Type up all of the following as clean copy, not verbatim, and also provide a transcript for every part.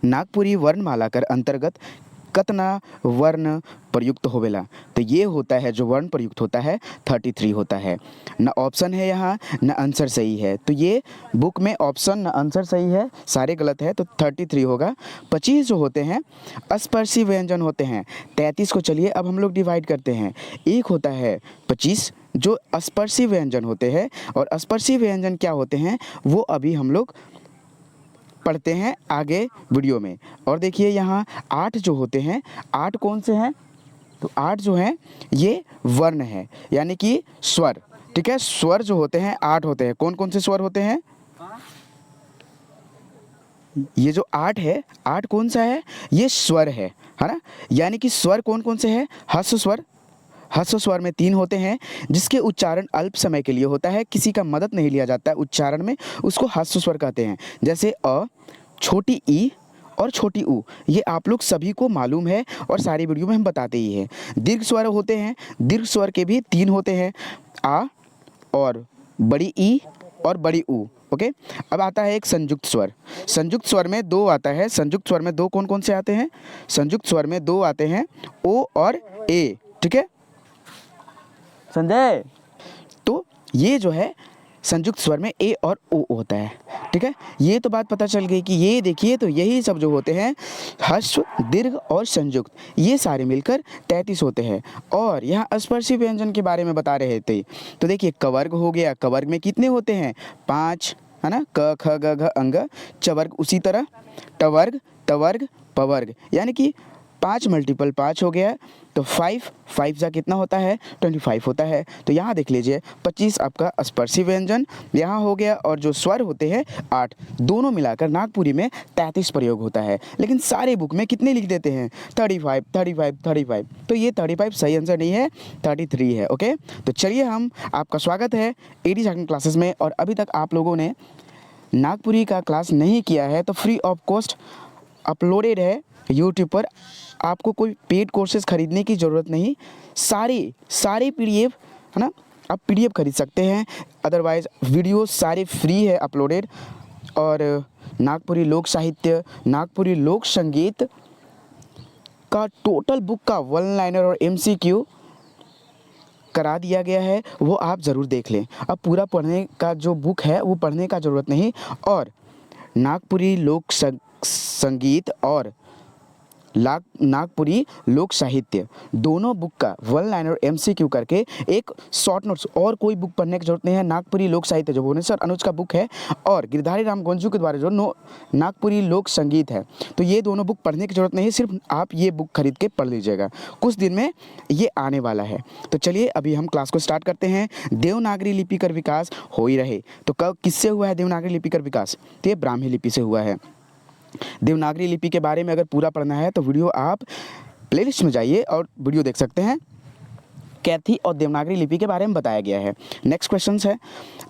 नागपुरी वर्णमाला कर अंतर्गत कतना वर्ण प्रयुक्त होवेला। तो ये होता है जो वर्ण प्रयुक्त होता है 33 होता है। न ऑप्शन है यहाँ न आंसर सही है, तो ये बुक में ऑप्शन न आंसर सही है, सारे गलत है, तो 33 होगा। 25 जो होते हैं अस्पर्शी व्यंजन होते हैं। 33 को चलिए अब हम लोग डिवाइड करते हैं। एक होता है 25 जो अस्पर्शी व्यंजन होते हैं, और अस्पर्शी व्यंजन क्या होते हैं वो अभी हम लोग पढ़ते हैं आगे वीडियो में। और देखिए यहाँ 8 जो होते हैं, 8 कौन से हैं, तो 8 जो हैं ये वर्ण है, यानी कि स्वर। ठीक है, स्वर जो होते हैं 8 होते हैं। कौन कौन से स्वर होते हैं, ये जो 8 है, 8 कौन सा है, ये स्वर है ना। यानी कि स्वर कौन कौन से हैं, ह्रस्व स्वर। ह्रस्व स्वर में 3 होते हैं जिसके उच्चारण अल्प समय के लिए होता है, किसी का मदद नहीं लिया जाता है उच्चारण में, उसको ह्रस्व स्वर कहते हैं। जैसे अ, छोटी ई और छोटी ऊ, ये आप लोग सभी को मालूम है और सारी वीडियो में हम बताते ही हैं। दीर्घ स्वर होते हैं, दीर्घ स्वर के भी 3 होते हैं, आ और बड़ी ई और बड़ी ऊ। ओके, अब आता है एक संयुक्त स्वर। संयुक्त स्वर में 2 आता है। संयुक्त स्वर में 2 कौन कौन से आते हैं, संयुक्त स्वर में 2 आते हैं, ओ और ए। ठीक है संजय, तो ये जो है संयुक्त स्वर में ए और ओ होता है। ठीक है, ये तो बात पता चल गई कि ये देखिए, तो यही सब जो होते हैं ह्रस्व, दीर्घ और संयुक्त, ये सारे मिलकर 33 होते हैं। और यहाँ स्पर्शी व्यंजन के बारे में बता रहे थे, तो देखिए कवर्ग हो गया, कवर्ग में कितने होते हैं 5, है ना, क ख ग घ अंग। चवर्ग उसी तरह, टवर्ग, तवर्ग, पवर्ग, यानी कि 5 × 5 हो गया, तो 5 जा कितना होता है 25 होता है। तो यहाँ देख लीजिए 25 आपका स्पर्शी व्यंजन यहाँ हो गया, और जो स्वर होते हैं 8, दोनों मिलाकर नागपुरी में 33 प्रयोग होता है। लेकिन सारे बुक में कितने लिख देते हैं 35 35 35, तो ये 35 सही आंसर नहीं है, 33 है। ओके, तो चलिए हम, आपका स्वागत है एडी झारखंड क्लासेस में। और अभी तक आप लोगों ने नागपुरी का क्लास नहीं किया है तो फ्री ऑफ कॉस्ट अपलोडेड है यूट्यूब पर, आपको कोई पेड कोर्सेज खरीदने की ज़रूरत नहीं। सारे पीडीएफ, है ना, आप पीडीएफ खरीद सकते हैं, अदरवाइज़ वीडियो सारे फ्री है अपलोडेड। और नागपुरी लोक साहित्य, नागपुरी लोक संगीत का टोटल बुक का 1 लाइनर और एमसीक्यू करा दिया गया है, वो आप ज़रूर देख लें। अब पूरा पढ़ने का जो बुक है वो पढ़ने का ज़रूरत नहीं। और नागपुरी लोक संगीत और नागपुरी लोक साहित्य दोनों बुक का 1 लाइनर एमसीक्यू करके एक शॉर्ट नोट्स, और कोई बुक पढ़ने की जरूरत नहीं है। नागपुरी लोक साहित्य जो भुवनेश्वर अनुज का बुक है, और गिरधारी राम गोंजू के द्वारा जो नागपुरी लोक संगीत है, तो ये दोनों बुक पढ़ने की जरूरत नहीं है, सिर्फ आप ये बुक खरीद के पढ़ लीजिएगा, कुछ दिन में ये आने वाला है। तो चलिए अभी हम क्लास को स्टार्ट करते हैं। देवनागरी लिपि कर विकास हो ही रहे, तो कब किससे हुआ है देवनागरी लिपि कर विकास, तो ये ब्राह्मी लिपि से हुआ है। देवनागरी लिपि के बारे में अगर पूरा पढ़ना है तो वीडियो आप प्लेलिस्ट में जाइए और वीडियो देख सकते हैं। कैथी और देवनागरी लिपि के बारे में बताया गया है। नेक्स्ट क्वेश्चन है,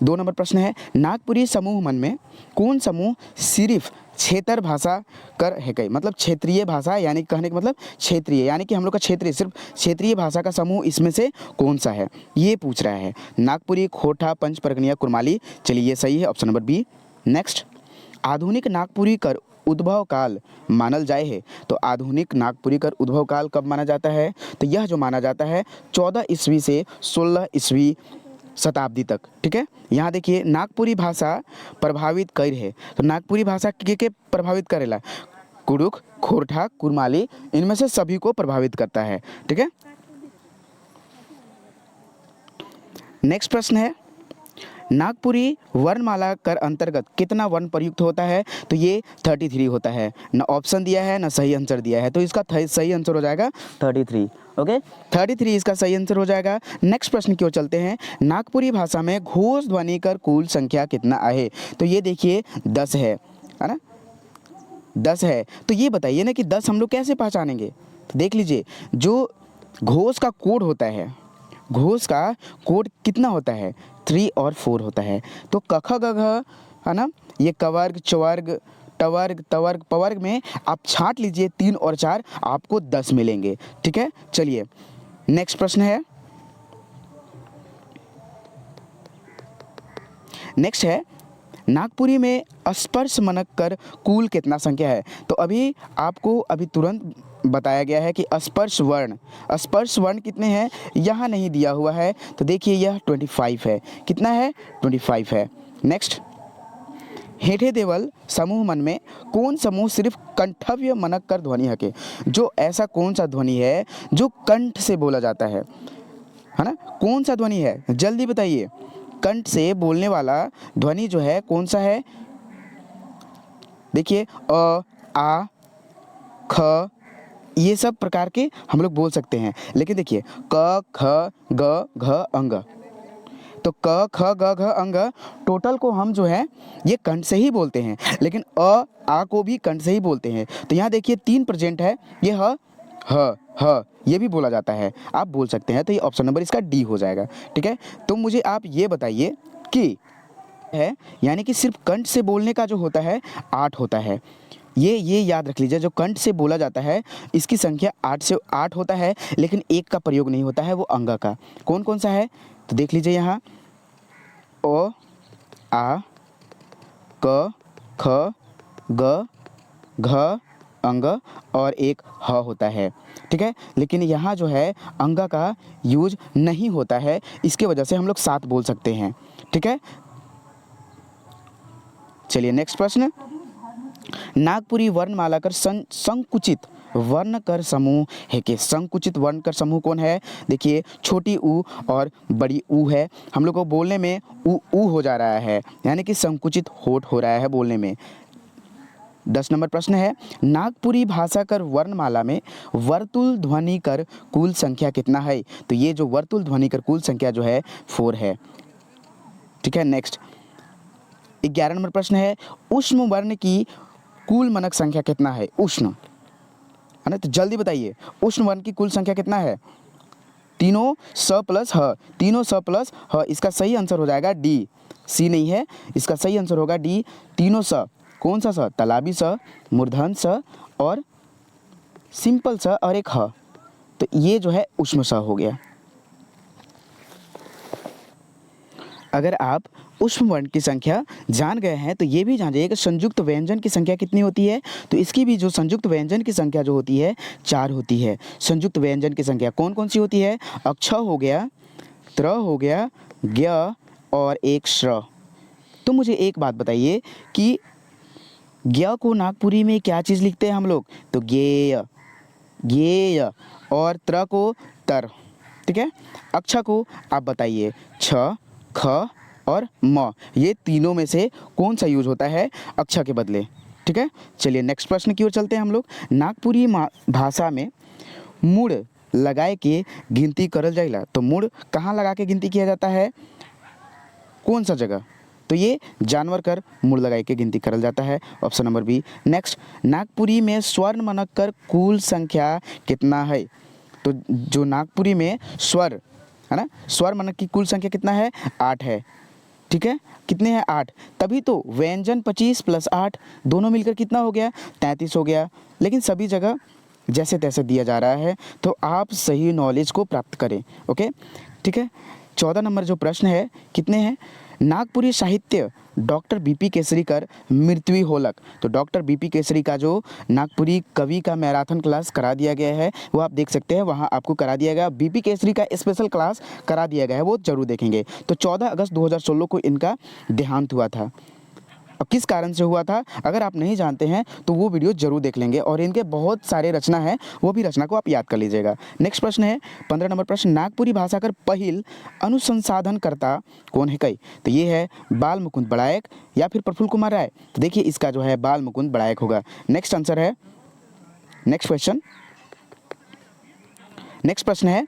2 नंबर प्रश्न है, नागपुरी समूह मन में कौन समूह सिर्फ क्षेत्र भाषा कर है कई, मतलब क्षेत्रीय भाषा, यानी कहने का मतलब क्षेत्रीय, यानी कि हम लोग का क्षेत्रीय, सिर्फ क्षेत्रीय भाषा का समूह इसमें से कौन सा है, ये पूछ रहा है। नागपुरी, खोरठा, पंच परगनिया, कुरमाली, चलिए ये सही है, ऑप्शन नंबर बी। नेक्स्ट, आधुनिक नागपुरी कर उद्भव काल मानल जाए है, तो आधुनिक नागपुरी कर उद्भव काल कब माना जाता है, तो यह जो माना जाता है 14 ईस्वी से 16 ईस्वी शताब्दी तक। ठीक है, यहाँ देखिए नागपुरी भाषा प्रभावित कर है, तो नागपुरी भाषा के प्रभावित करेला, कुरुख, खोरठा, कुरमाली, इनमें से सभी को प्रभावित करता है। ठीक है, नेक्स्ट प्रश्न है, नागपुरी वर्णमाला कर अंतर्गत कितना वर्ण प्रयुक्त होता है, तो ये 33 होता है। न ऑप्शन दिया है न सही आंसर दिया है, तो इसका सही आंसर हो जाएगा 33। ओके, 33 इसका सही आंसर हो जाएगा। नेक्स्ट प्रश्न की ओर चलते हैं, नागपुरी भाषा में घोष ध्वनि कर कुल संख्या कितना है, तो ये देखिए 10 है ना, 10 है। तो ये बताइए ना कि 10 हम लोग कैसे पहचानेंगे, तो देख लीजिए जो घोष का कोड होता है, घोष का कोड कितना होता है 3 और 4 होता है। तो कख ग घ, है ना, ये कवर्ग, चवर्ग, टवर्ग, तवर्ग, पवर्ग में आप छांट लीजिए 3 और 4, आपको 10 मिलेंगे। ठीक है, चलिए नेक्स्ट प्रश्न है, नेक्स्ट है, नागपुरी में स्पर्श मनक कर कुल कितना संख्या है? तो अभी आपको अभी तुरंत बताया गया है कि स्पर्श वर्ण कितने हैं यहाँ नहीं दिया हुआ है, तो देखिए यह 25 है। कितना है? 25 है। नेक्स्ट, हेठे देवल समूह मन में कौन समूह सिर्फ कंठव्य मनक कर ध्वनि हके? जो ऐसा कौन सा ध्वनि है जो कंठ से बोला जाता है ना? कौन सा ध्वनि है? जल्दी बताइए। कंठ से बोलने वाला ध्वनि जो है कौन सा है? देखिए अ, आ, ख, ये सब प्रकार के हम लोग बोल सकते हैं, लेकिन देखिए क, ख, ग, घ, अंग, तो क, ख, ग, घ, अंग टोटल को हम जो है ये कंठ से ही बोलते हैं, लेकिन आ को भी कंठ से ही बोलते हैं। तो यहाँ देखिए 3 प्रेजेंट है, ये ह ये भी बोला जाता है, आप बोल सकते हैं। तो ये ऑप्शन नंबर इसका डी हो जाएगा। ठीक है, तो मुझे आप ये बताइए कि है यानी कि सिर्फ कंठ से बोलने का जो होता है 8 होता है। ये याद रख लीजिए, जो कंठ से बोला जाता है इसकी संख्या 8 होता है, लेकिन एक का प्रयोग नहीं होता है, वो अंग का। कौन कौन सा है? तो देख लीजिए यहाँ ओ, आ, क, ख, ग, घ, अंग और एक ह होता है। ठीक है, लेकिन यहाँ जो है अंग का यूज नहीं होता है, इसके वजह से हम लोग 7 बोल सकते हैं। ठीक है, चलिए नेक्स्ट प्रश्न, नागपुरी वर्णमाला कर संकुचित वर्ण कर समूह है कि? संकुचित वर्ण कर समूह कौन है? देखिए छोटी ऊ और बड़ी ऊ है, हम लोग को बोलने में ऊ हो जा रहा है, यानी कि संकुचित होठ हो रहा है बोलने में। 10 नंबर प्रश्न है, नागपुरी भाषा कर वर्णमाला में वर्तुल ध्वनि कर कुल संख्या कितना है? तो ये जो वर्तुल ध्वनि कर कुल संख्या जो है 4 है। ठीक है, नेक्स्ट 11 नंबर प्रश्न है, उष्म वर्ण की कुल मनक संख्या कितना है? उष्ण है ना, तो जल्दी बताइए उष्ण वर्ण की कुल संख्या कितना है? तीनों स प्लस ह, तीनों स प्लस ह, इसका सही आंसर हो जाएगा डी, सी नहीं है, इसका सही आंसर होगा डी, तीनों स। कौन सा स? तालाबी स, मूर्धन स और सिंपल स और एक ह, तो ये जो है उष्म स हो गया। अगर आप उष्म वर्ण की संख्या जान गए हैं तो ये भी जान जाइए कि संयुक्त व्यंजन की संख्या कितनी होती है? तो इसकी भी जो संयुक्त व्यंजन की संख्या जो होती है 4 होती है। संयुक्त व्यंजन की संख्या कौन कौन सी होती है? अक्ष हो गया, त्र हो गया, ज्ञ और एक श्र। तो मुझे एक बात बताइए कि ज्ञ को नागपुरी में क्या चीज़ लिखते हैं हम लोग? तो ज्ञेय, ज्ञेय, और त्र को तर। ठीक है, अक्ष को आप बताइए छ, ख और म, ये तीनों में से कौन सा यूज होता है अक्ष के बदले? ठीक है, चलिए नेक्स्ट प्रश्न की ओर चलते हैं हम लोग। नागपुरी भाषा में मुड़ लगाए के गिनती करल जाइला, तो मुड़ कहाँ लगा के गिनती किया जाता है? कौन सा जगह? तो ये जानवर कर मुड़ लगाए के गिनती करल जाता है, option number B. Next, Nagpuri में स्वर्ण मनक कर कुल संख्या कितना है? तो जो नागपुरी में स्वर है ना, स्वर मनक की कुल संख्या कितना है? 8 है। ठीक है, कितने हैं? 8, तभी तो व्यंजन 25 प्लस 8 दोनों मिलकर कितना हो गया? 33 हो गया। लेकिन सभी जगह जैसे तैसे दिया जा रहा है, तो आप सही नॉलेज को प्राप्त करें। ओके, ठीक है, 14 नंबर जो प्रश्न है कितने हैं? नागपुरी साहित्य डॉक्टर बीपी केसरी कर मृत्यु होलक, तो डॉक्टर बीपी केसरी का जो नागपुरी कवि का मैराथन क्लास करा दिया गया है वो आप देख सकते हैं, वहाँ आपको करा दिया गया। बीपी केसरी का स्पेशल क्लास करा दिया गया है, वो जरूर देखेंगे। तो 14 अगस्त 2016 को इनका देहांत हुआ था। अब किस कारण से हुआ था अगर आप नहीं जानते हैं तो वो वीडियो जरूर देख लेंगे, और इनके बहुत सारे रचना है, वो भी रचना को आप याद कर लीजिएगा। नेक्स्ट प्रश्न है 15 नंबर प्रश्न, नागपुरी भाषा कर पहिल अनुसंसाधनकर्ता कौन है कई? तो ये है बाल मुकुंद बड़ायक या फिर प्रफुल्ल कुमार राय। तो देखिए इसका जो है बाल मुकुंद बड़ायक होगा। नेक्स्ट आंसर है, नेक्स्ट क्वेश्चन, नेक्स्ट प्रश्न है,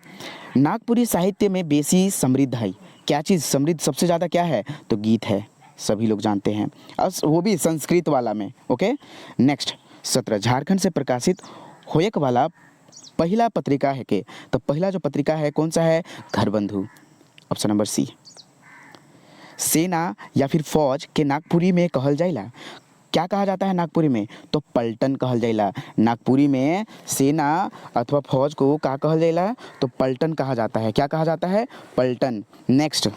नागपुरी साहित्य में बेसी समृद्ध है, क्या चीज़ समृद्ध सबसे ज़्यादा क्या है? तो गीत है, सभी लोग जानते हैं, और वो भी संस्कृत वाला में। ओके, नेक्स्ट 17, झारखंड से प्रकाशित होयक वाला पहला पत्रिका है के? तो पहला जो पत्रिका है कौन सा है? घरबंधु, ऑप्शन नंबर सी। सेना या फिर फौज के नागपुरी में कहल जाइला, क्या कहा जाता है नागपुरी में? तो पलटन कहल जाइला। नागपुरी में सेना अथवा फौज को क्या कहल जाइला? तो पलटन कहा जाता है। क्या कहा जाता है? पलटन। नेक्स्ट,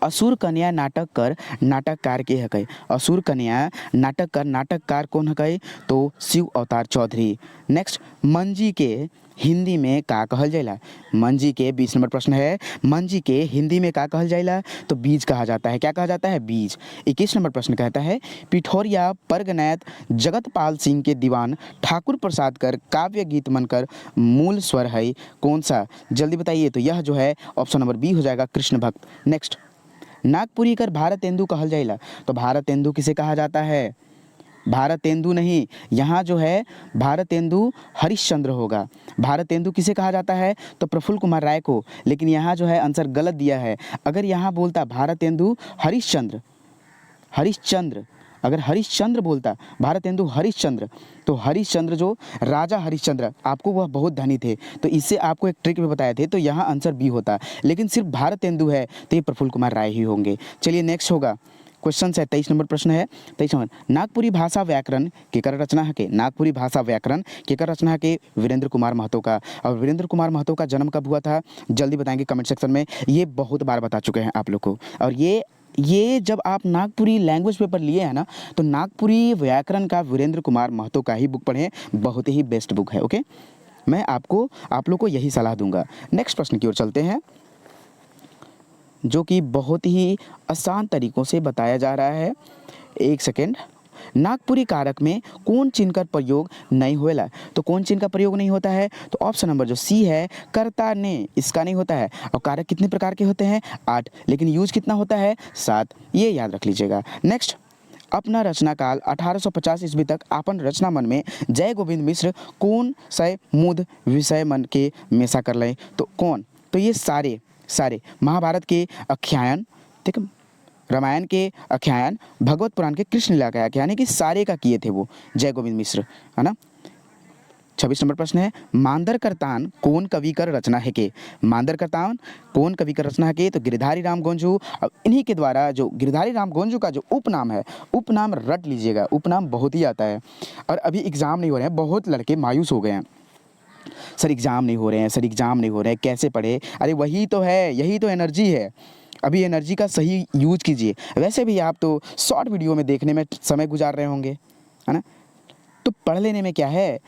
असुर कन्या नाटक कर नाटककार के हकै। असुर कन्या नाटककार कौन हकै? तो शिव अवतार चौधरी। नेक्स्ट, मंजी के हिंदी में का कहल जाइला? मंजी के 20 नंबर प्रश्न है, मंजी के हिंदी में का कहल जाइला? तो बीज कहा जाता है। क्या कहा जाता है? बीज। 21 नंबर प्रश्न कहता है, पिठौरिया परगनैत जगतपाल सिंह के दीवान ठाकुर प्रसाद कर काव्य गीत मनकर मूल स्वर है कौन सा? जल्दी बताइए। तो यह जो है ऑप्शन नंबर बी हो जाएगा, कृष्ण भक्त। नेक्स्ट, नागपुरी कर भारतेंदु कहल जाइला। तो भारतेंदु किसे कहा जाता है? भारतेंदु नहीं, यहाँ जो है भारतेंदु हरिश्चंद्र होगा। भारतेंदु किसे कहा जाता है? तो प्रफुल्ल कुमार राय को। लेकिन यहाँ जो है आंसर गलत दिया है। अगर यहाँ बोलता भारतेंदु हरिश्चंद्र, अगर हरिश्चंद्र बोलता, भारतेंदु हरिश्चंद्र, तो हरिश्चंद्र जो राजा हरिश्चंद्र, आपको वह बहुत धनी थे, तो इससे आपको एक ट्रिक भी बताए थे, तो यहाँ आंसर बी होता। लेकिन सिर्फ भारतेंदु है तो ये प्रफुल्ल कुमार राय ही होंगे। चलिए नेक्स्ट होगा क्वेश्चन है, 23 नंबर प्रश्न है। 23 नंबर, नागपुरी भाषा व्याकरण केकर रचना है के? नागपुरी भाषा व्याकरण केकर रचना है के? वीरेंद्र कुमार महतो का। और वीरेंद्र कुमार महतो का जन्म कब हुआ था? जल्दी बताएंगे कमेंट सेक्शन में। ये बहुत बार बता चुके हैं आप लोग को। और ये जब आप नागपुरी लैंग्वेज पेपर लिए हैं ना, तो नागपुरी व्याकरण का वीरेंद्र कुमार महतो का ही बुक पढ़ें, बहुत ही बेस्ट बुक है। ओके, मैं आप लोग को यही सलाह दूंगा। नेक्स्ट प्रश्न की ओर चलते हैं, जो कि बहुत ही आसान तरीक़ों से बताया जा रहा है। एक सेकेंड, नागपुरी कारक में कौन चिन्ह का प्रयोग नहीं होएला? तो कौन चिन्ह का प्रयोग नहीं होता है? तो ऑप्शन नंबर जो सी है, कर्ता ने, इसका नहीं होता है। और कारक कितने प्रकार के होते हैं? 8, लेकिन यूज कितना होता है? 7, ये याद रख लीजिएगा। नेक्स्ट, अपना रचना काल 1850 ईस्वी तक आपन रचना मन में जय गोविंद मिश्र कौन से मुद विषय मन के मेसा कर लें? तो कौन? तो ये सारे महाभारत के आख्यान, ठीक है, रामायण के आख्यान, भगवत पुराण के कृष्ण लीला का आख्यान, यानी कि सारे का किए थे वो जय गोविंद मिश्र, है ना। 26 नंबर प्रश्न है, मांदर करतान कौन कवि कर रचना है के? मांदर करतान कौन कवि कर रचना है के? तो गिरधारी राम गोंजू। अब इन्हीं के द्वारा जो गिरधारी राम गोंजू का जो उपनाम है, उपनाम रट लीजिएगा, उपनाम बहुत ही आता है। और अभी एग्जाम नहीं हो रहे हैं, बहुत लड़के मायूस हो गए हैं, सर एग्ज़ाम नहीं हो रहे हैं, सर एग्ज़ाम नहीं हो रहे हैं, कैसे पढ़े? अरे वही तो है, यही तो एनर्जी है। अभी एनर्जी का सही यूज कीजिए। वैसे भी आप तो शॉर्ट वीडियो में देखने में समय गुजार रहे होंगे, है ना, तो पढ़ लेने में क्या है।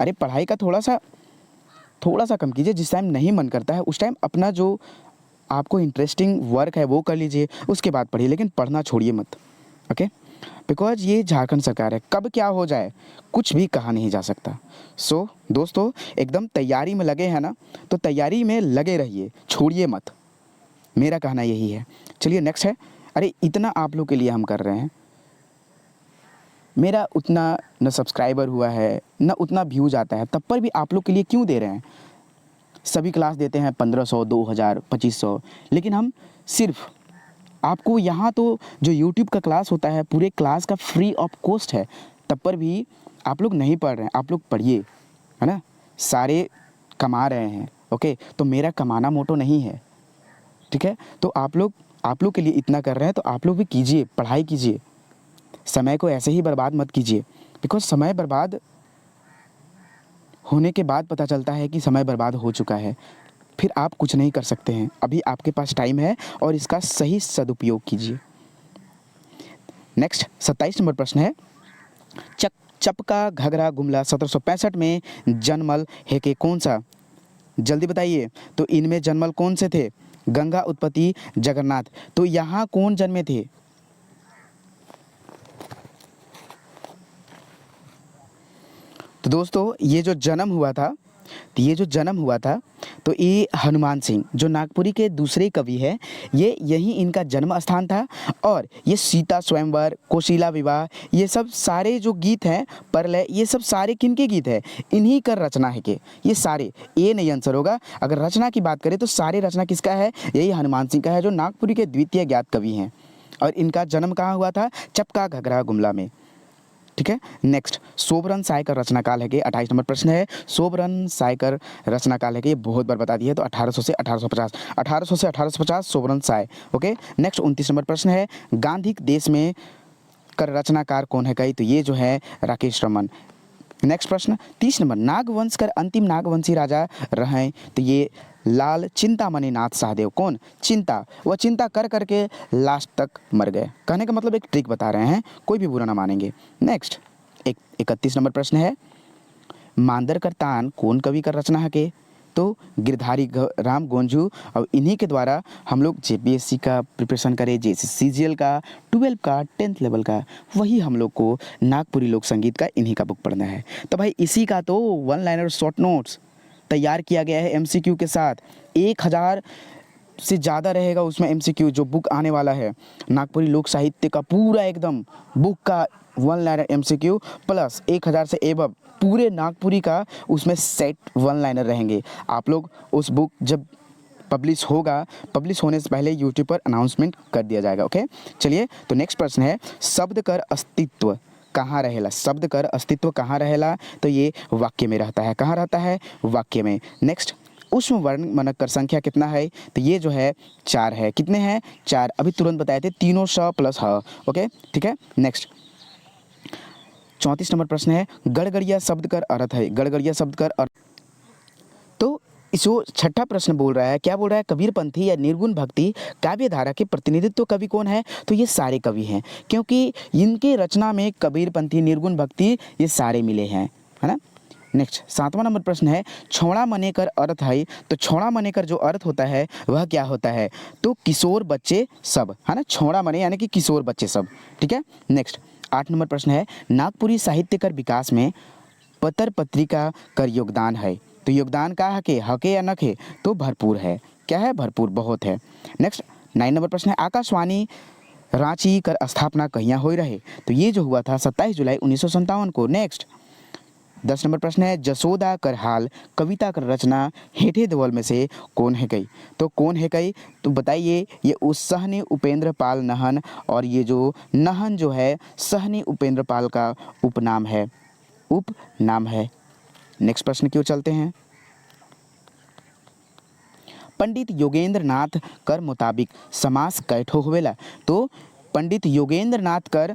अरे पढ़ाई का थोड़ा सा कम कीजिए। जिस टाइम नहीं मन करता है उस टाइम अपना जो आपको इंटरेस्टिंग वर्क है वो कर लीजिए, उसके बाद पढ़िए, लेकिन पढ़ना छोड़िए मत। ओके, बिकॉज ये झारखंड सरकार है, कब क्या हो जाए कुछ भी कहा नहीं जा सकता। सो दोस्तों, एकदम तैयारी में लगे हैं ना, तो तैयारी में लगे रहिए, छोड़िए मत, मेरा कहना यही है। चलिए नेक्स्ट है। अरे इतना आप लोग के लिए हम कर रहे हैं, मेरा उतना न सब्सक्राइबर हुआ है न उतना व्यूज आता है, तब पर भी आप लोग के लिए क्यों दे रहे हैं? सभी क्लास देते हैं 1500, 2000, 2500, लेकिन हम सिर्फ आपको यहाँ तो जो यूट्यूब का क्लास होता है पूरे क्लास का फ्री ऑफ कॉस्ट है, तब पर भी आप लोग नहीं पढ़ रहे हैं। आप लोग पढ़िए, है ना, सारे कमा रहे हैं। ओके, तो मेरा कमाना मोटो नहीं है, ठीक है। तो आप लोग के लिए इतना कर रहे हैं तो आप लोग भी कीजिए, पढ़ाई कीजिए, समय को ऐसे ही बर्बाद मत कीजिए। बिकॉज समय बर्बाद होने के बाद पता चलता है कि समय बर्बाद हो चुका है, फिर आप कुछ नहीं कर सकते हैं। अभी आपके पास टाइम है और इसका सही सदुपयोग कीजिए। नेक्स्ट 27 नंबर प्रश्न है, चपका घगरा गुमला 1765 में जन्मल है के कौन सा? जल्दी बताइए। तो इनमें जन्मल कौन से थे? गंगा, उत्पत्ति, जगन्नाथ। तो यहाँ कौन जन्मे थे? तो दोस्तों ये जो जन्म हुआ था तो ये हनुमान सिंह जो नागपुरी के दूसरे कवि हैं, ये यही इनका जन्म स्थान था। और ये सीता स्वयंवर, कोशिला विवाह, ये सब सारे जो गीत हैं, परलय, ये सब सारे किनके गीत हैं? इन्हीं का रचना है के ये सारे। ये नहीं आंसर होगा। अगर रचना की बात करें तो सारे रचना किसका है? यही हनुमान सिंह का है, जो नागपुरी के द्वितीय ज्ञात कवि हैं। और इनका जन्म कहाँ हुआ था? चपका घगरा गुमला में, ठीक है। नेक्स्ट, सोबरन सायकर रचना काल है कि 28 नंबर प्रश्न है, सोबरन सायकर रचना काल है कि ये बहुत बार बता दिया है। तो 1800 से 1850 Sobaran Sai. Okay, next 29 number प्रश्न है, गांधी देश में कर रचनाकार कौन है कई? तो ये जो है राकेश रमन। नेक्स्ट प्रश्न 30 नंबर, नागवंश कर अंतिम नागवंशी राजा रहे? तो ये लाल चिंतामणि नाथ सहदेव। कौन? चिंता, वह चिंता कर करके लास्ट तक मर गए। कहने का मतलब एक ट्रिक बता रहे हैं, कोई भी बुरा ना मानेंगे। नेक्स्ट 31 नंबर प्रश्न है, मांदर कर तान कौन कवि का रचना है के? तो गिरधारी राम गोंझू। और इन्हीं के द्वारा हम लोग जेपीएससी का प्रिपरेशन करें, जेसीसीजीएल का, 12 का, 10th लेवल का, वही हम लोग को नागपुरी लोक संगीत का इन्हीं का बुक पढ़ना है। तो भाई इसी का तो 1 लाइनर शॉर्ट नोट्स तैयार किया गया है एमसीक्यू के साथ। 1000 से ज़्यादा रहेगा उसमें एमसीक्यू। जो बुक आने वाला है नागपुरी लोक साहित्य का पूरा एकदम बुक का 1 लाइनर एमसीक्यू प्लस 1000 से एबव पूरे नागपुरी का उसमें सेट 1 लाइनर रहेंगे। आप लोग उस बुक जब पब्लिश होगा, पब्लिश होने से पहले यूट्यूब पर अनाउंसमेंट कर दिया जाएगा। ओके, चलिए तो नेक्स्ट प्रश्न है, शब्द कर अस्तित्व कहाँ रहेला? शब्द कर अस्तित्व कहाँ रहेला? तो ये वाक्य में रहता है। कहाँ रहता है? वाक्य में। नेक्स्ट, उष्म वर्ण मानक कर संख्या कितना है? तो ये जो है 4 है। कितने हैं? 4। अभी तुरंत बताए थे, तीनों श प्लस ह। ओके, ठीक है। नेक्स्ट 34 नंबर प्रश्न है, गड़गड़िया शब्द कर अर्थ है। गड़गड़िया शब्द कर अर्थ, तो जो छठा प्रश्न बोल रहा है, क्या बोल रहा है? कबीरपंथी या निर्गुण भक्ति काव्य धारा के प्रतिनिधित्व कवि कौन है? तो ये सारे कवि हैं, क्योंकि इनके रचना में कबीरपंथी, निर्गुण भक्ति ये सारे मिले हैं, है ना। नेक्स्ट 7वां नंबर प्रश्न है, छौड़ा मनेकर अर्थ है। तो छौड़ा मनेकर जो अर्थ होता है वह क्या होता है? तो किशोर बच्चे सब, है ना। छौड़ा मने यानी कि किशोर बच्चे सब, ठीक है। नेक्स्ट 8 नंबर प्रश्न है, नागपुरी साहित्य कर विकास में पत्र पत्रिका कर योगदान है। तो योगदान का हके या नखे? तो भरपूर है। क्या है? भरपूर, बहुत है। नेक्स्ट 9 नंबर प्रश्न है, आकाशवाणी रांची कर स्थापना कहिया हो रहे? तो ये जो हुआ था 27 जुलाई 1957 को। नेक्स्ट 10 नंबर प्रश्न है, जसोदा कर हाल कविता कर रचना हेठे देवल में से कौन है कई? तो कौन है कई? तो बताइए, ये उस सहनी उपेंद्र पाल नहन, और ये जो नहन जो है सहनी उपेंद्र पाल का उपनाम है, उपनाम है। नेक्स्ट प्रश्न की ओर चलते हैं, पंडित योगेंद्र नाथ कर मुताबिक समास कैठो होवेला? तो पंडित योगेंद्र नाथ कर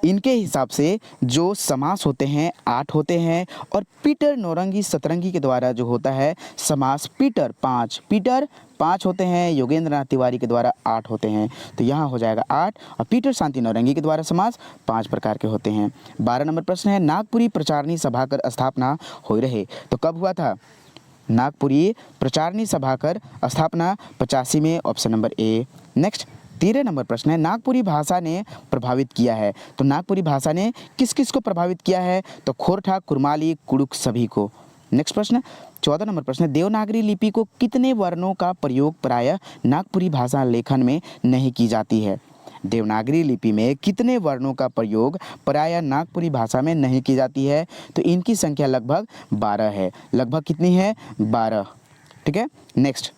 इनके हिसाब से जो समास होते हैं 8 होते हैं, और पीटर नौरंगी सतरंगी के द्वारा जो होता है समास पीटर 5 होते हैं, योगेंद्र नाथ तिवारी के द्वारा 8 होते हैं। तो यहाँ हो जाएगा 8, और पीटर शांति नौरंगी के द्वारा समास 5 प्रकार के होते हैं। 12 नंबर प्रश्न है, नागपुरी प्रचारणी सभा कर स्थापना हो रहे? तो कब हुआ था? नागपुरी प्रचारणी सभा कर स्थापना 85 में, option number A. Next 13 number प्रश्न है, नागपुरी भाषा ने प्रभावित किया है। तो नागपुरी भाषा ने किस किस को प्रभावित किया है? तो खोरठा, कुरमाली, कुड़ुक सभी को। नेक्स्ट प्रश्न 14 नंबर प्रश्न है, देवनागरी लिपि को कितने वर्णों का प्रयोग प्रायः नागपुरी भाषा लेखन में नहीं की जाती है? देवनागरी लिपि में कितने वर्णों का प्रयोग प्रायः नागपुरी भाषा में नहीं की जाती है? तो इनकी संख्या लगभग 12 है। लगभग कितनी है? 12, ठीक है। नेक्स्ट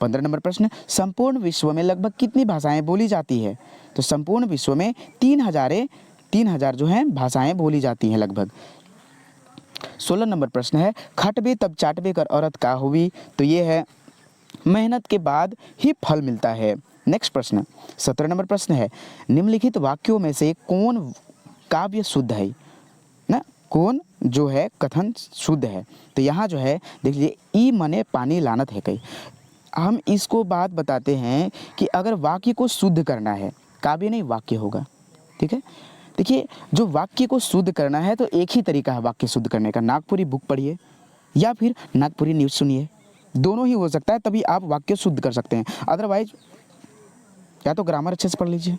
15 नंबर प्रश्न, संपूर्ण विश्व में लगभग कितनी भाषाएं बोली जाती है? तो संपूर्ण विश्व में 3000 जो हैं भाषाएं बोली जाती हैं लगभग। 16 नंबर प्रश्न है, खटबे तब चाटबे कर औरत का हुई? तो ये है मेहनत के बाद ही फल मिलता है। नेक्स्ट प्रश्न 17 नंबर प्रश्न है, निम्नलिखित वाक्यों में से कौन काव्य शुद्ध है ना? कौन जो है कथन शुद्ध है? तो यहाँ जो है देख लीजिए, ई मने पानी लानत है कई। हम इसको बात बताते हैं कि अगर वाक्य को शुद्ध करना है, काव्य नहीं वाक्य होगा, ठीक है। देखिए, जो वाक्य को शुद्ध करना है तो एक ही तरीका है वाक्य शुद्ध करने का, नागपुरी बुक पढ़िए या फिर नागपुरी न्यूज़ सुनिए, दोनों ही हो सकता है, तभी आप वाक्य शुद्ध कर सकते हैं। अदरवाइज या तो ग्रामर अच्छे से पढ़ लीजिए।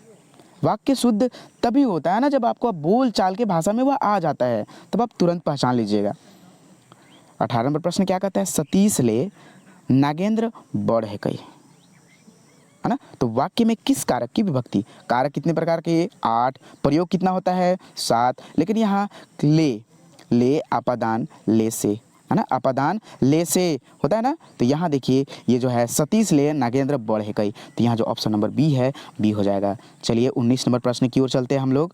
वाक्य शुद्ध तभी होता है ना जब आपको बोल चाल के भाषा में वह आ जाता है, तब आप तुरंत पहचान लीजिएगा। 18 नंबर प्रश्न क्या कहता है, सतीश ले नागेंद्र बड़ है कई, है ना। तो वाक्य में किस कारक की विभक्ति? कारक कितने प्रकार के? 8। प्रयोग कितना होता है? 7। लेकिन यहाँ ले आपादान ले से, है ना, आपादान ले से होता है ना। तो यहाँ देखिए, ये जो है सतीश ले नागेंद्र बड़ है कई, तो यहाँ जो ऑप्शन नंबर बी है, बी हो जाएगा। चलिए 19 नंबर प्रश्न की ओर चलते हैं हम लोग।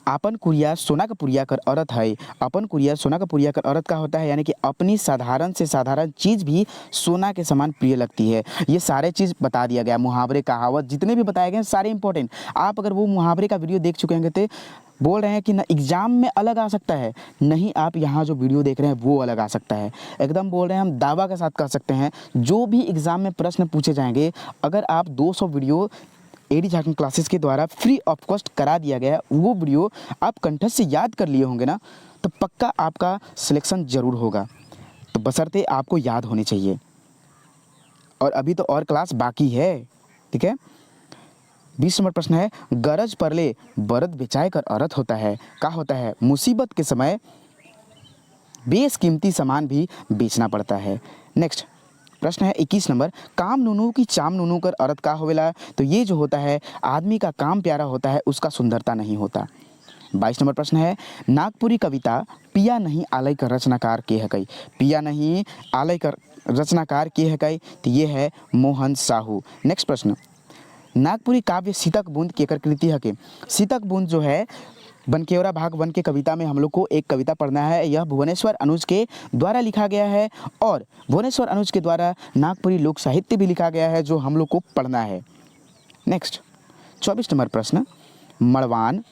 अपन कुरिया सोना का पुरिया कर औरत है। अपन कुरिया सोना का पुरिया कर औरत का होता है, यानी कि अपनी साधारण से साधारण चीज़ भी सोना के समान प्रिय लगती है। ये सारे चीज़ बता दिया गया, मुहावरे कहावत जितने भी बताए गए हैं सारे इंपॉर्टेंट। आप अगर वो मुहावरे का वीडियो देख चुके होंगे तो बोल रहे हैं कि ना एग्ज़ाम में अलग आ सकता है, नहीं आप यहाँ जो वीडियो देख रहे हैं वो अलग आ सकता है। एकदम बोल रहे हैं, हम दावा के साथ कह सकते हैं जो भी एग्ज़ाम में प्रश्न पूछे जाएंगे, अगर आप 200 वीडियो एडी झारखंड क्लासेस के द्वारा फ्री ऑफ कॉस्ट करा दिया गया है, वो वीडियो आप कंठस्थ से याद कर लिए होंगे ना, तो पक्का आपका सिलेक्शन ज़रूर होगा। तो बशर्ते आपको याद होनी चाहिए, और अभी तो और क्लास बाकी है, ठीक है। 20 नंबर प्रश्न है, गरज परले बरद बेचाए कर अर्थ होता है, क्या होता है? मुसीबत के समय बेशकीमती सामान भी बेचना पड़ता है। नेक्स्ट प्रश्न है 21 नंबर, काम नुनू की चाम नुनू कर अर्थ का होवेला? तो ये जो होता है, आदमी का काम प्यारा होता है, उसका सुंदरता नहीं होता। 22 नंबर प्रश्न है, नागपुरी कविता पिया नहीं आलय कर रचनाकार के है कई? पिया नहीं आलय कर रचनाकार के है कई? तो ये है मोहन साहू। नेक्स्ट प्रश्न, नागपुरी काव्य सीतक बूंद केकर कृति है के? सीतक बूंद जो है बनकेवरा भाग 1 के कविता में हम लोग को एक कविता पढ़ना है। यह भुवनेश्वर अनुज के द्वारा लिखा गया है, और भुवनेश्वर अनुज के द्वारा नागपुरी लोक साहित्य भी लिखा गया है, जो हम लोग को पढ़ना है। नेक्स्ट 24 नंबर प्रश्न, मड़वान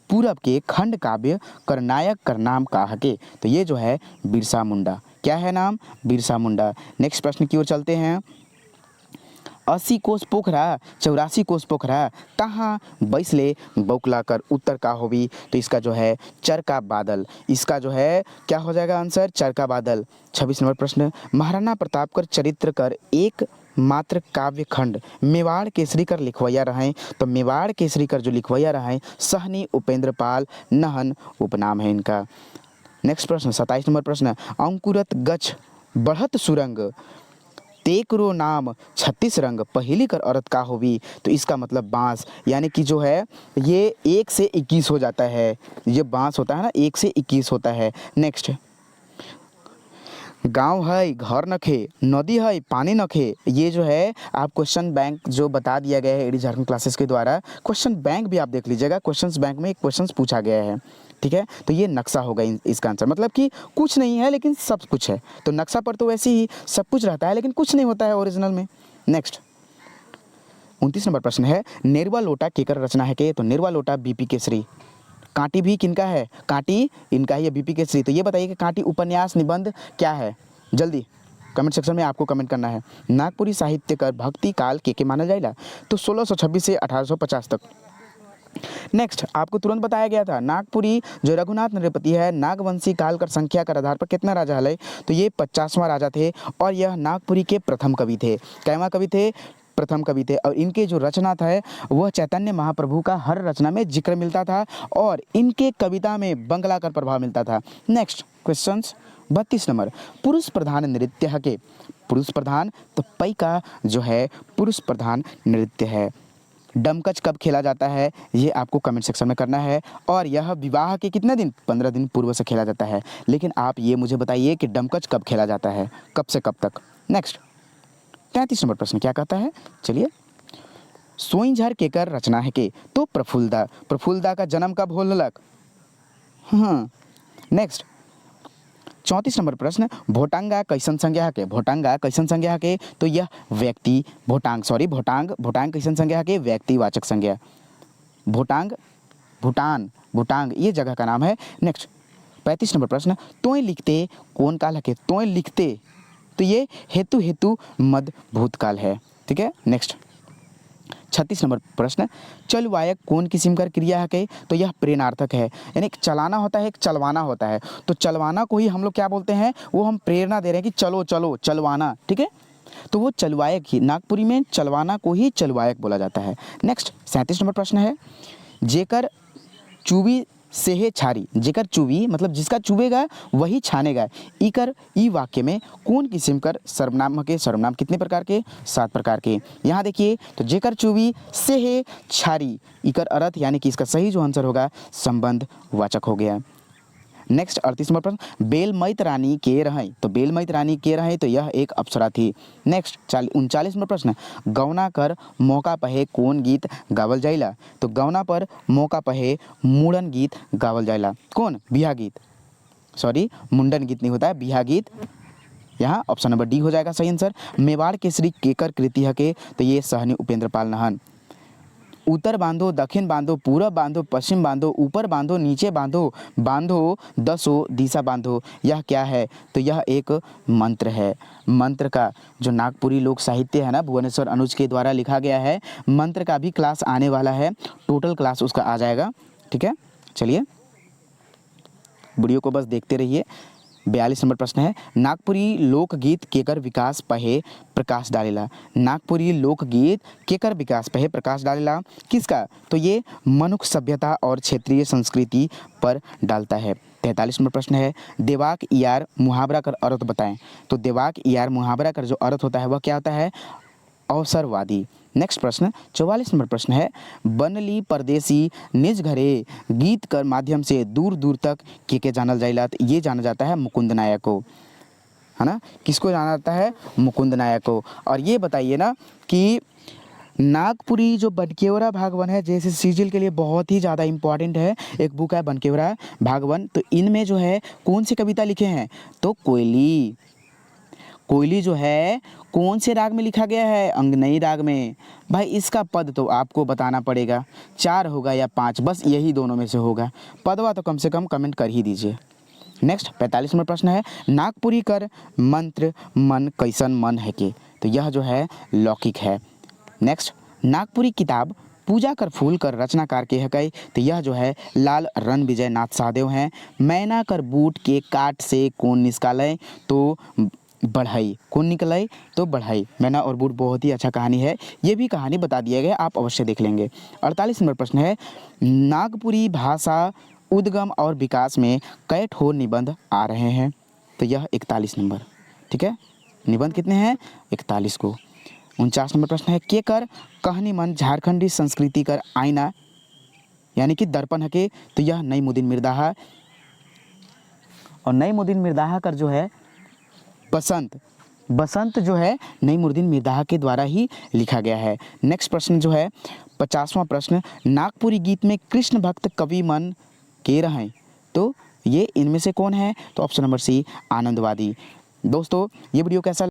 पूरब के खंड काव्य कर नायक कर नाम का हके? तो ये जो है बिरसा मुंडा। क्या है नाम? बिरसा मुंडा। नेक्स्ट प्रश्न की ओर चलते हैं, 80 कोस पोखरा 84 कोस पोखरा कहाँ बैसले बौकला कर उत्तर का होवी? तो इसका जो है चरका बादल। इसका जो है क्या हो जाएगा आंसर? चरका बादल। 26 नंबर प्रश्न, महाराणा प्रताप कर चरित्र कर एक मात्र काव्य खंड मेवाड़ केसरी कर लिखवैया रहें? तो मेवाड़ केसरी कर जो लिखवैया रहें सहनी उपेंद्र पाल नहन उपनाम है इनका। नेक्स्ट प्रश्न 27 नंबर प्रश्न, अंकुरत गच्छ बढ़त सुरंग तेकरो नाम 36 रंग पहली कर औरत का होवी? तो इसका मतलब बांस, यानी कि जो है ये 1 से 21 हो जाता है। ये बांस होता है ना, 1 से 21 होता है। नेक्स्ट, गांव है घर नखे नदी है पानी नखे? ये जो है आप क्वेश्चन बैंक जो बता दिया गया है एडी झारखंड क्लासेस के द्वारा, क्वेश्चन बैंक भी आप देख लीजिएगा, क्वेश्चन बैंक में एक क्वेश्चन पूछा गया है, ठीक है। तो ये नक्शा होगा इसका आंसर, मतलब कि कुछ नहीं है लेकिन सब कुछ है। तो नक्शा पर तो वैसे ही सब कुछ रहता है लेकिन कुछ नहीं होता है ओरिजिनल में। नेक्स्ट 29 नंबर प्रश्न है, नेरवा लोटा केकर रचना है के? तो नेरवा लोटा बीपी केसरी। कांटी भी किनका है? कांटी इनका ही है, बीपी केसरी। तो ये बताइए कि कांटी उपन्यास निबंध क्या है? जल्दी कमेंट सेक्शन में आपको कमेंट करना है। नागपुरी साहित्य का भक्ति काल के माना जाएगा? तो 1626 से 1850 तक। नेक्स्ट आपको तुरंत बताया गया था, नागपुरी जो रघुनाथ नृपति है नागवंशी काल कर संख्या के आधार पर कितना राजा है? तो ये 50वां राजा थे, और यह नागपुरी के प्रथम कवि थे। कैवा कवि थे? प्रथम कवि थे। और इनके जो रचना था वह चैतन्य महाप्रभु का हर रचना में जिक्र मिलता था, और इनके कविता में बंगला का प्रभाव मिलता था। नेक्स्ट क्वेश्चंस 32 नंबर, पुरुष प्रधान नृत्य है के? पुरुष प्रधान, तो पई का जो है पुरुष प्रधान नृत्य है। डमकच कब खेला जाता है? ये आपको कमेंट सेक्शन में करना है, और यह विवाह के कितने दिन? 15 दिन पूर्व से खेला जाता है। लेकिन आप ये मुझे बताइए कि डमकच कब खेला जाता है, कब से कब तक? नेक्स्ट 33 नंबर प्रश्न क्या कहता है? चलिए, सोईझर केकर रचना है के? तो प्रफुल्लदा। प्रफुल्लदा का जन्म कब होलक? हाँ। नेक्स्ट 34 नंबर प्रश्न, भोटांगा कैसन संज्ञा के? भोटांगा कैसन संज्ञा के? तो यह व्यक्ति भोटांग कैसन संज्ञा के? व्यक्तिवाचक संज्ञा। भोटांग भूटांग ये जगह का नाम है। नेक्स्ट 35 नंबर प्रश्न, तोय लिखते कौन काल है के? तोय लिखते, तो ये हेतु मद भूतकाल है, ठीक है। नेक्स्ट 36 नंबर प्रश्न, चलवायक कौन किस्म का क्रिया है के? तो यह प्रेरणार्थक है, यानी चलाना होता है, एक चलवाना होता है। तो चलवाना को ही हम लोग क्या बोलते हैं? वो हम प्रेरणा दे रहे हैं कि चलो चलो चलवाना, ठीक है। तो वो चलवायक ही, नागपुरी में चलवाना को ही चलवायक बोला जाता है। नेक्स्ट 37 नंबर प्रश्न है, जेकर चूबी सेहे छारी, जेकर चुवी मतलब जिसका चुभेगा वही छानेगा, इकर ई वाक्य में कौन किस्म कर सर्वनाम के? सर्वनाम कितने प्रकार के? 7 प्रकार के। यहाँ देखिए, तो जेकर चुवी सेहे छारी, इकर अर्थ यानी कि इसका सही जो आंसर होगा संबंध वाचक हो गया। नेक्स्ट 38 नंबर प्रश्न, बेलमैत रानी के रहें? तो बेलमैत रानी के रहें, तो यह एक अप्सरा थी। नेक्स्ट 39 नंबर प्रश्न, गौना कर मौका पहे कौन गीत गावल जाइला? तो गौना पर मौका पहे मुंडन गीत गावल जाइला। कौन? बिहा गीत, सॉरी मुंडन गीत नहीं होता है, बिहा गीत। यहाँ ऑप्शन नंबर डी हो जाएगा सही आंसर। मेवाड़ केसरी केकर कृति है के? तो ये सहनी उपेंद्र पाल नहन। उत्तर बांधो, दक्षिण बांधो, पूरब बांधो, पश्चिम बांधो, ऊपर बांधो, नीचे बांधो, बांधो दसों दिशा बांधो। यह क्या है? तो यह एक मंत्र है। मंत्र का जो नागपुरी लोक साहित्य है ना, भुवनेश्वर अनुज के द्वारा लिखा गया है, मंत्र का भी क्लास आने वाला है, टोटल क्लास उसका आ जाएगा। ठीक है, चलिए वीडियो को बस देखते रहिए। 42 नंबर प्रश्न है, नागपुरी लोकगीत केकर विकास पहे प्रकाश डालेला। नागपुरी लोकगीत केकर विकास पहे प्रकाश डालेला, किसका? तो ये मनुख सभ्यता और क्षेत्रीय संस्कृति पर डालता है। 43 नंबर प्रश्न है, देवाक यार मुहावरा कर अर्थ बताएं। तो देवाक यार मुहावरा कर जो अर्थ होता है वह क्या होता है? अवसरवादी। नेक्स्ट प्रश्न 44 नंबर प्रश्न है, बनली परदेसी निज घरे गीत कर माध्यम से दूर दूर तक के जानल जाइला। तो ये जाना जाता है मुकुंद नायक को, है ना। किसको जाना जाता है? मुकुंद नायक को। और ये बताइए ना कि नागपुरी जो बनकेवरा भागवन है, जैसे सीजीएल के लिए बहुत ही ज़्यादा इंपॉर्टेंट है, एक बुक है बनकेवरा भागवन। तो इनमें जो है कौन सी कविता लिखे हैं? तो कोयली। कोयली जो है कौन से राग में लिखा गया है? अंगनई राग में। भाई इसका पद तो आपको बताना पड़ेगा, 4 होगा या 5, बस यही दोनों में से होगा। पदवा तो कम से कम कमेंट कर ही दीजिए। नेक्स्ट 45 नंबर प्रश्न है, नागपुरी कर मंत्र मन कैसन मन है के। तो यह जो है लौकिक है। नेक्स्ट, नागपुरी किताब पूजा कर फूल कर रचनाकार के है कई। तो यह जो है लाल रण विजय नाथ सहदेव हैं। मैना कर बूट के काट से कौन निकाले? तो बढ़ई। कौन निकलाई? तो बढ़ई। मैना और बूट बहुत ही अच्छा कहानी है, ये भी कहानी बता दिया गया, आप अवश्य देख लेंगे। 48 नंबर प्रश्न है, नागपुरी भाषा उद्गम और विकास में कै ठो निबंध आ रहे हैं। तो यह 41 नंबर। ठीक है, निबंध कितने हैं? 41 को। 49 नंबर प्रश्न है, के कर कहानी मन झारखंडी संस्कृति कर आईना यानी कि दर्पण है के। तो यह नईमुद्दीन मिर्दाहा। और नईमुद्दीन मिर्दाहा कर जो है बसंत जो है नईमुद्दीन मिर्दाहा के द्वारा ही लिखा गया है। नेक्स्ट प्रश्न जो है 50वां प्रश्न, नागपुरी गीत में कृष्ण भक्त कवि मन के रहें। तो ये इनमें से कौन है? तो ऑप्शन नंबर सी आनंदवादी। दोस्तों ये वीडियो कैसा